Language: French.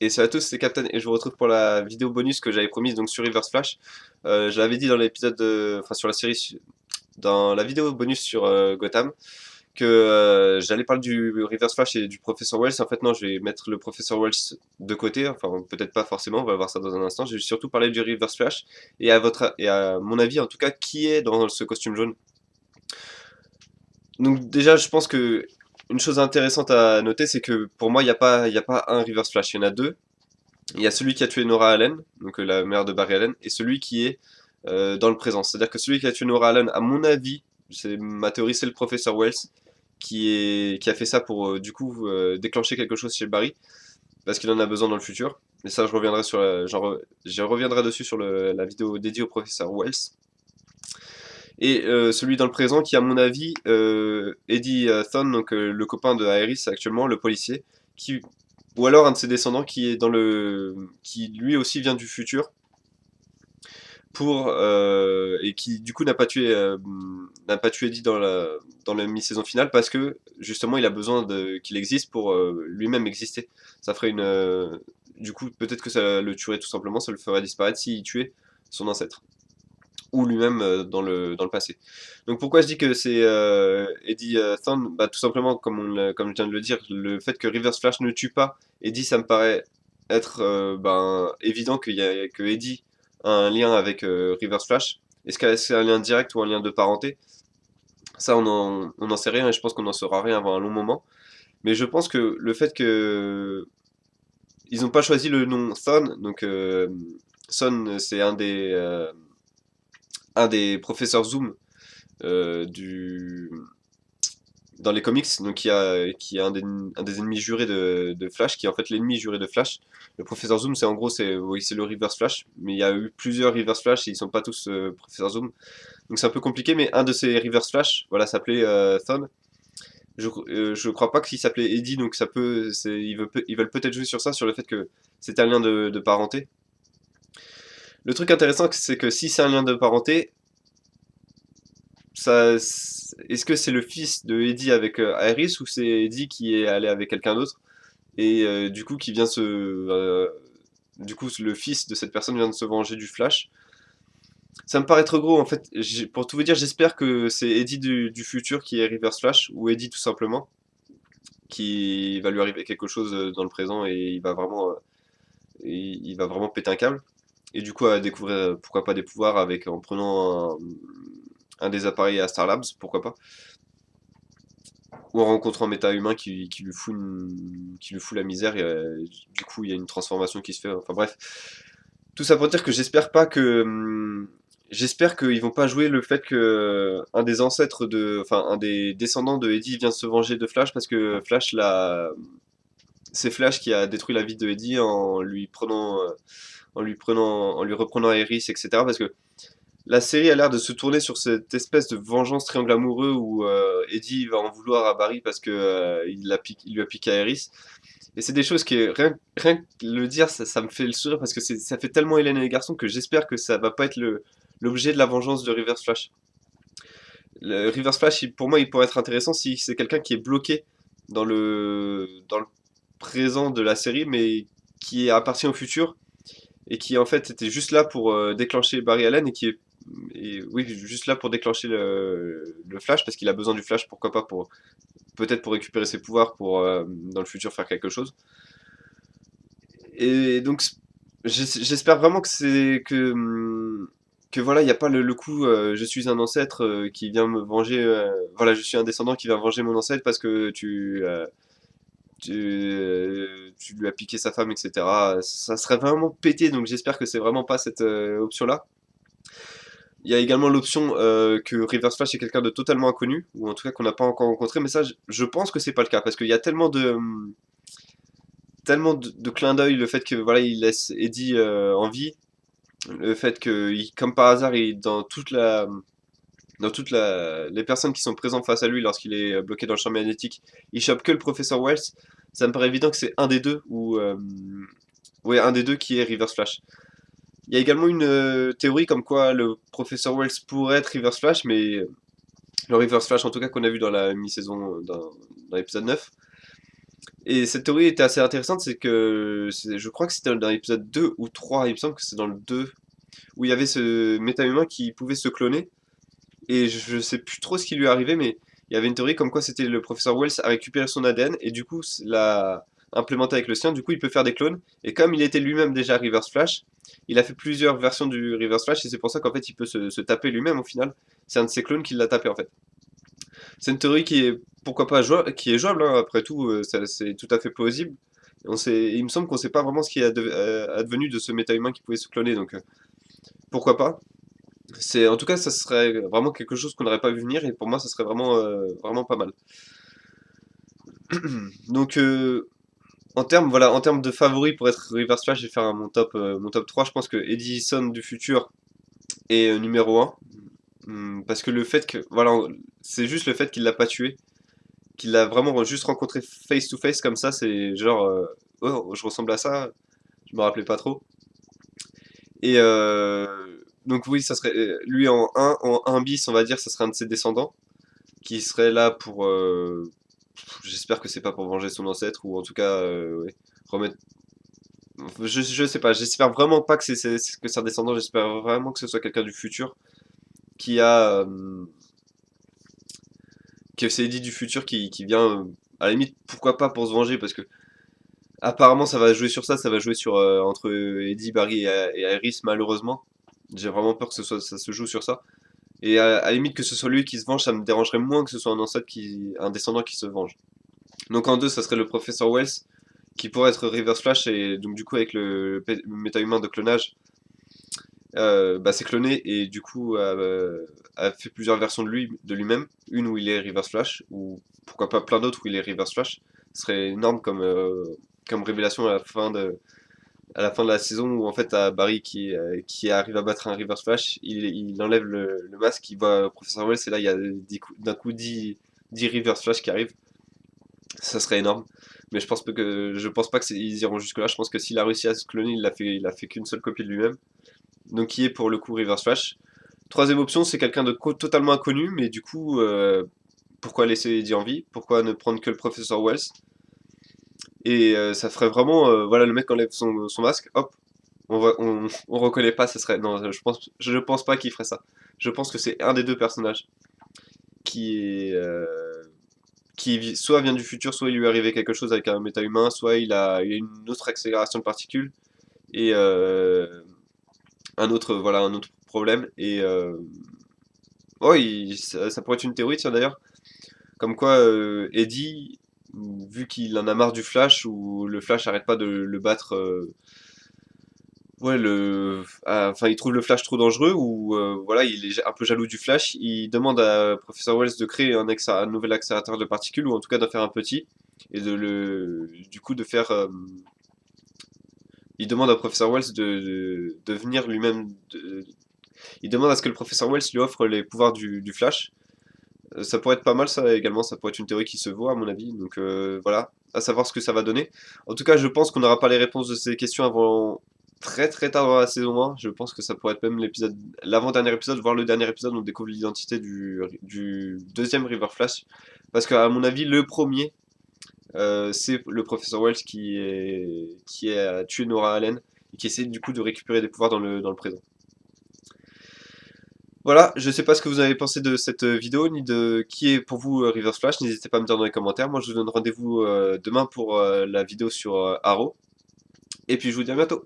Et salut à tous, c'est Captain et je vous retrouve pour la vidéo bonus que j'avais promise donc sur Reverse Flash. Je l'avais dit dans l'épisode enfin sur la série, dans la vidéo bonus sur Gotham, que j'allais parler du Reverse Flash et du Professeur Wells. En fait non, je vais mettre le Professeur Wells de côté, enfin peut-être pas forcément, on va voir ça dans un instant. Je vais surtout parler du Reverse Flash et à mon avis en tout cas, qui est dans ce costume jaune. Donc déjà, je pense que une chose intéressante à noter, c'est que pour moi, il y a pas un Reverse Flash, il y en a deux. Il y a celui qui a tué Nora Allen, donc la mère de Barry Allen, et celui qui est dans le présent. C'est-à-dire que celui qui a tué Nora Allen, à mon avis, c'est ma théorie, c'est le professeur Wells qui a fait ça pour du coup déclencher quelque chose chez Barry, parce qu'il en a besoin dans le futur. Et ça, je reviendrai dessus sur la vidéo dédiée au professeur Wells. Et celui dans le présent qui, à mon avis, Eddie Thawne, donc le copain de Iris actuellement, le policier, qui ou alors un de ses descendants qui est qui lui aussi vient du futur et qui du coup n'a pas tué Eddie dans la mi-saison finale parce que justement il a besoin qu'il existe pour lui-même exister. Ça ferait du coup peut-être que ça le tuerait tout simplement, ça le ferait disparaître s'il tuait son ancêtre ou lui-même dans le passé. Donc pourquoi je dis que c'est Eddie Thawne? Bah, tout simplement, comme je viens de le dire, le fait que Reverse Flash ne tue pas Eddie, ça me paraît être évident que Eddie a un lien avec Reverse Flash. Est-ce que c'est un lien direct ou un lien de parenté? Ça, on n'en sait rien et je pense qu'on n'en saura rien avant un long moment. Mais je pense que le fait que ils n'ont pas choisi le nom Thawne, donc Thawne, c'est un des professeurs Zoom dans les comics, donc qui a un des ennemis jurés de Flash, qui est en fait l'ennemi juré de Flash. Le professeur Zoom, c'est en gros, oui, c'est le Reverse Flash, mais il y a eu plusieurs Reverse Flash et ils sont pas tous professeur Zoom. Donc c'est un peu compliqué, mais un de ces Reverse Flash, voilà, s'appelait Thawne. Je crois pas qu'il s'appelait Eddie, donc ils veulent peut-être jouer sur ça, sur le fait que c'est un lien de parenté. Le truc intéressant, c'est que si c'est un lien de parenté, est-ce que c'est le fils de Eddie avec Iris ou c'est Eddie qui est allé avec quelqu'un d'autre et du coup du coup le fils de cette personne vient de se venger du Flash. Ça me paraît trop gros en fait. Pour tout vous dire, j'espère que c'est Eddie du futur qui est Reverse Flash ou Eddie tout simplement qui va lui arriver quelque chose dans le présent et il va vraiment péter un câble et du coup à découvrir pourquoi pas des pouvoirs avec en prenant un des appareils à Star Labs, pourquoi pas. Ou en rencontrant un méta-humain qui lui fout la misère, et du coup il y a une transformation qui se fait. Enfin bref, tout ça pour dire que j'espère qu'ils vont pas jouer le fait que un des ancêtres enfin un des descendants de Eddie vient se venger de Flash parce que c'est Flash qui a détruit la vie de Eddie en lui reprenant Iris, etc. Parce que la série a l'air de se tourner sur cette espèce de vengeance triangle amoureux où Eddie va en vouloir à Barry parce que il lui a piqué à Iris. Et c'est des choses qui, rien que le dire, ça me fait le sourire parce que ça fait tellement Hélène et les garçons que j'espère que ça va pas être l'objet de la vengeance de Reverse Flash. Le Reverse Flash, pour moi, il pourrait être intéressant si c'est quelqu'un qui est bloqué dans le présent de la série, mais qui appartient au futur et qui en fait était juste là pour déclencher Barry Allen oui, juste là pour déclencher le Flash parce qu'il a besoin du Flash, pourquoi pas pour peut-être pour récupérer ses pouvoirs pour dans le futur faire quelque chose. Et donc j'espère vraiment que voilà, il n'y a pas le coup je suis un ancêtre qui vient me venger voilà, je suis un descendant qui vient venger mon ancêtre parce que tu lui as piqué sa femme, etc. Ça serait vraiment pété, donc j'espère que c'est vraiment pas cette option-là. Il y a également l'option que Reverse Flash est quelqu'un de totalement inconnu, ou en tout cas qu'on n'a pas encore rencontré, mais ça, je pense que c'est pas le cas, parce qu'il y a tellement de clins d'œil, le fait que voilà, il laisse Eddie en vie, le fait que, comme par hasard, les personnes qui sont présentes face à lui lorsqu'il est bloqué dans le champ magnétique, il chope que le professeur Wells. Ça me paraît évident que c'est un des deux, ou ouais, un des deux qui est Reverse Flash. Il y a également une théorie comme quoi le professeur Wells pourrait être Reverse Flash, mais le Reverse Flash en tout cas qu'on a vu dans la mi-saison, dans l'épisode 9, Et cette théorie était assez intéressante, c'est que je crois que c'était dans l'épisode 2 ou 3, il me semble que c'est dans le 2, où il y avait ce méta-humain qui pouvait se cloner. Et je sais plus trop ce qui lui est arrivé, mais il y avait une théorie comme quoi c'était le professeur Wells a récupéré son ADN et du coup l'a implémenté avec le sien. Du coup, il peut faire des clones. Et comme il était lui-même déjà Reverse Flash, il a fait plusieurs versions du Reverse Flash et c'est pour ça qu'en fait il peut se taper lui-même au final. C'est un de ses clones qui l'a tapé en fait. C'est une théorie qui est pourquoi pas jouable, qui est jouable hein, après tout, c'est tout à fait plausible. Il me semble qu'on sait pas vraiment ce qui est advenu de ce méta-humain qui pouvait se cloner, donc pourquoi pas. En tout cas, ça serait vraiment quelque chose qu'on n'aurait pas vu venir et pour moi, ça serait vraiment pas mal. Donc, en termes de favoris pour être Reverse Flash, je vais faire mon top 3. Je pense que Edison du futur est numéro un. Parce que le fait que, voilà, c'est juste le fait qu'il l'a pas tué, qu'il l'a vraiment juste rencontré face to face comme ça, c'est genre, oh, je ressemble à ça, je me rappelais pas trop. Et donc oui, ça serait lui en un bis, on va dire, ça serait un de ses descendants qui serait là pour. J'espère que c'est pas pour venger son ancêtre ou en tout cas ouais, remettre. Je sais pas, j'espère vraiment pas que c'est un descendant, j'espère vraiment que ce soit quelqu'un du futur qui a. Que c'est Eddie du futur qui vient. À la limite, pourquoi pas pour se venger parce que apparemment ça va jouer sur ça, ça va jouer sur entre Eddie, Barry et Iris malheureusement. J'ai vraiment peur que ça se joue sur ça. Et à la limite que ce soit lui qui se venge, ça me dérangerait moins que ce soit un descendant qui se venge. Donc en deux, ça serait le professeur Wells, qui pourrait être Reverse Flash, et donc du coup avec le méta-humain de clonage, bah, c'est cloné, et du coup a fait plusieurs versions de lui-même, une où il est Reverse Flash, ou pourquoi pas plein d'autres où il est Reverse Flash. Ce serait énorme comme révélation à la fin de la saison où en fait t'as Barry qui arrive à battre un Reverse Flash, il enlève le masque, il voit Professeur Wells et là il y a d'un coup 10 Reverse Flash qui arrivent. Ça serait énorme. Mais je pense pas qu'ils iront jusque là. Je pense que s'il a réussi à se cloner, il a fait qu'une seule copie de lui-même. Donc qui est pour le coup Reverse Flash. Troisième option, c'est quelqu'un de totalement inconnu, mais du coup, pourquoi laisser Eddie en vie? Pourquoi ne prendre que le professeur Wells? Et ça ferait vraiment, voilà, le mec enlève son masque, hop, on reconnaît pas, ça serait. Non, je pense pas qu'il ferait ça. Je pense que c'est un des deux personnages qui est. Soit vient du futur, soit il lui est arrivé quelque chose avec un méta-humain, soit il a une autre accélération de particules et un autre problème. Et oh, ça pourrait être une théorie, tiens d'ailleurs, comme quoi Eddie, vu qu'il en a marre du Flash, ou le Flash arrête pas de le battre. Ouais, enfin, il trouve le Flash trop dangereux ou voilà, il est un peu jaloux du Flash. Il demande à Professeur Wells de créer un nouvel accélérateur de particules ou en tout cas d'en faire un petit et du coup de faire. Il demande à Professeur Wells de venir lui-même. Il demande à ce que le Professeur Wells lui offre les pouvoirs du Flash. Ça pourrait être pas mal ça également. Ça pourrait être une théorie qui se vaut à mon avis. Donc voilà, à savoir ce que ça va donner. En tout cas, je pense qu'on n'aura pas les réponses de ces questions avant très tard dans la saison 1. Je pense que ça pourrait être même l'avant-dernier épisode, voire le dernier épisode où on découvre l'identité du deuxième River Flash. Parce qu'à mon avis, le premier, c'est le professeur Wells qui a tué Nora Allen et qui essaie du coup de récupérer des pouvoirs dans le présent. Voilà, je sais pas ce que vous avez pensé de cette vidéo, ni de qui est pour vous Reverse Flash, n'hésitez pas à me dire dans les commentaires. Moi je vous donne rendez-vous demain pour la vidéo sur Arrow. Et puis je vous dis à bientôt.